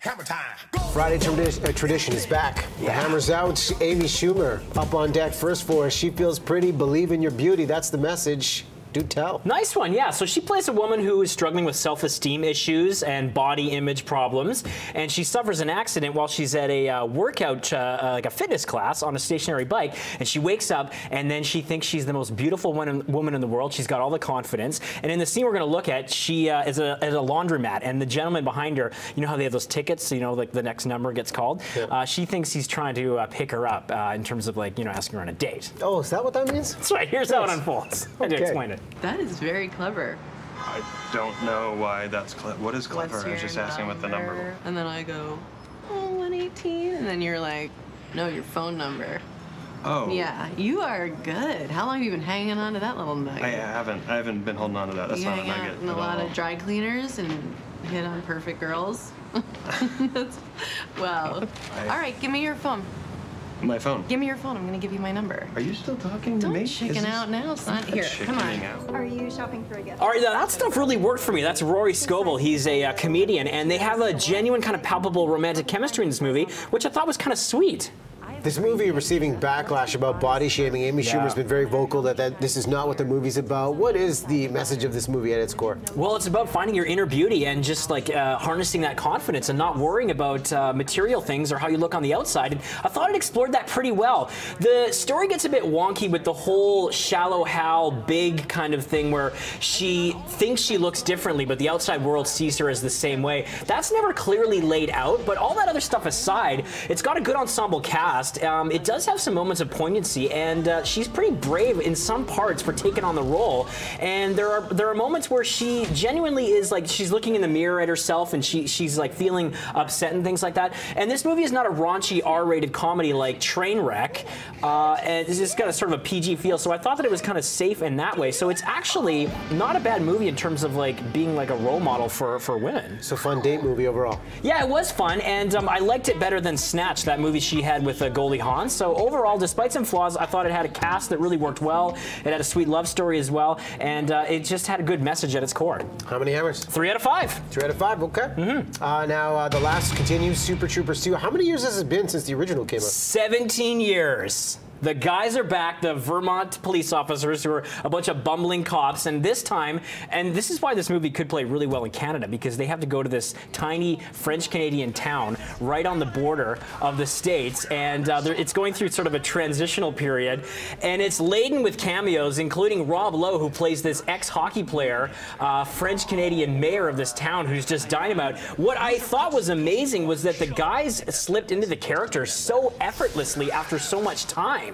Hammer time. Friday tradition is back. The hammer's out. Amy Schumer up on deck first for us. She feels pretty. Believe in your beauty. That's the message. Do tell. Nice one, yeah. So she plays a woman who is struggling with self-esteem issues and body image problems, and she suffers an accident while she's at a workout, like a fitness class on a stationary bike, and she wakes up, and then she thinks she's the most beautiful woman in the world. She's got all the confidence, and in the scene we're going to look at, she is at a laundromat, and the gentleman behind her, you know how they have those tickets, you know, like the next number gets called? Yeah. She thinks he's trying to pick her up in terms of, like, you know, asking her on a date. Oh, is that what that means? That's right. Here's how it unfolds. I had to explain it. That is very clever. I don't know why that's clever. What is clever? I was just asking what the number. And then I go, oh, 118. And then you're like, no, your phone number. Oh. Yeah, you are good. How long have you been hanging on to that little nugget? I haven't been holding on to that. That's not a nugget. In a lot of dry cleaners and hit on perfect girls. Wow. All right, give me your phone. My phone. Give me your phone. I'm going to give you my number. Are you still talking to me? Don't chicken out now, son. Here, come on. Are you shopping for a gift? All right, that stuff really worked for me. That's Rory Scovel. He's a comedian, and they have a genuine kind of palpable romantic chemistry in this movie, which I thought was kind of sweet. This movie receiving backlash about body shaming. Amy Schumer's been very vocal that this is not what the movie's about. What is the message of this movie at its core? Well, it's about finding your inner beauty and just like harnessing that confidence and not worrying about material things or how you look on the outside. And I thought it explored that pretty well. The story gets a bit wonky with the whole shallow Hal big kind of thing where she thinks she looks differently, but the outside world sees her as the same way. That's never clearly laid out, but all that other stuff aside, it's got a good ensemble cast. It does have some moments of poignancy, and she's pretty brave in some parts for taking on the role. And there are moments where she genuinely is like she's looking in the mirror at herself, and she's like feeling upset and things like that. And this movie is not a raunchy R-rated comedy like Trainwreck, and it's just got a sort of a PG feel. So I thought that it was kind of safe in that way. So it's actually not a bad movie in terms of like being like a role model for women. So fun date movie overall. Yeah, it was fun, and I liked it better than Snatch, that movie she had with Goldie Hawn. So overall, despite some flaws, I thought it had a cast that really worked well. It had a sweet love story as well, and it just had a good message at its core. How many hammers? 3 out of 5. 3 out of 5, okay. Now, the last continues, Super Troopers 2. How many years has it been since the original came out? 17 years. The guys are back, the Vermont police officers who are a bunch of bumbling cops, and this time, and this is why this movie could play really well in Canada, because they have to go to this tiny French-Canadian town right on the border of the States, and it's going through sort of a transitional period, and it's laden with cameos, including Rob Lowe, who plays this ex-hockey player, French-Canadian mayor of this town who's just dynamite. What I thought was amazing was that the guys slipped into the characters so effortlessly after so much time.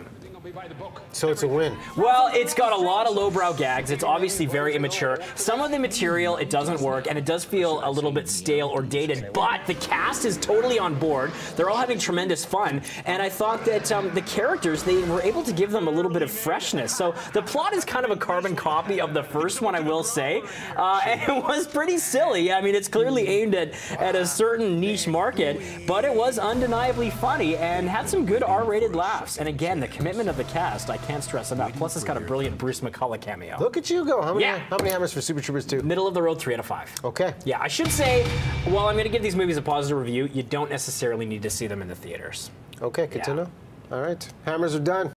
So it's a win. Well, it's got a lot of lowbrow gags. It's obviously very immature. Some of the material, it doesn't work, and it does feel a little bit stale or dated, but the cast is totally on board. They're all having tremendous fun, and I thought that the characters, they were able to give them a little bit of freshness. So the plot is kind of a carbon copy of the first one, I will say, and it was pretty silly. I mean, it's clearly aimed at a certain niche market, but it was undeniably funny and had some good R-rated laughs. And again, the commitment of the cast, I can't stress enough. Plus, it's got a brilliant Bruce McCullough cameo. Look at you go. How many hammers for Super Troopers 2? Middle of the road, 3 out of 5. Okay. Yeah, I should say, while I'm going to give these movies a positive review, you don't necessarily need to see them in the theaters. Okay, good to know. All right. Hammers are done.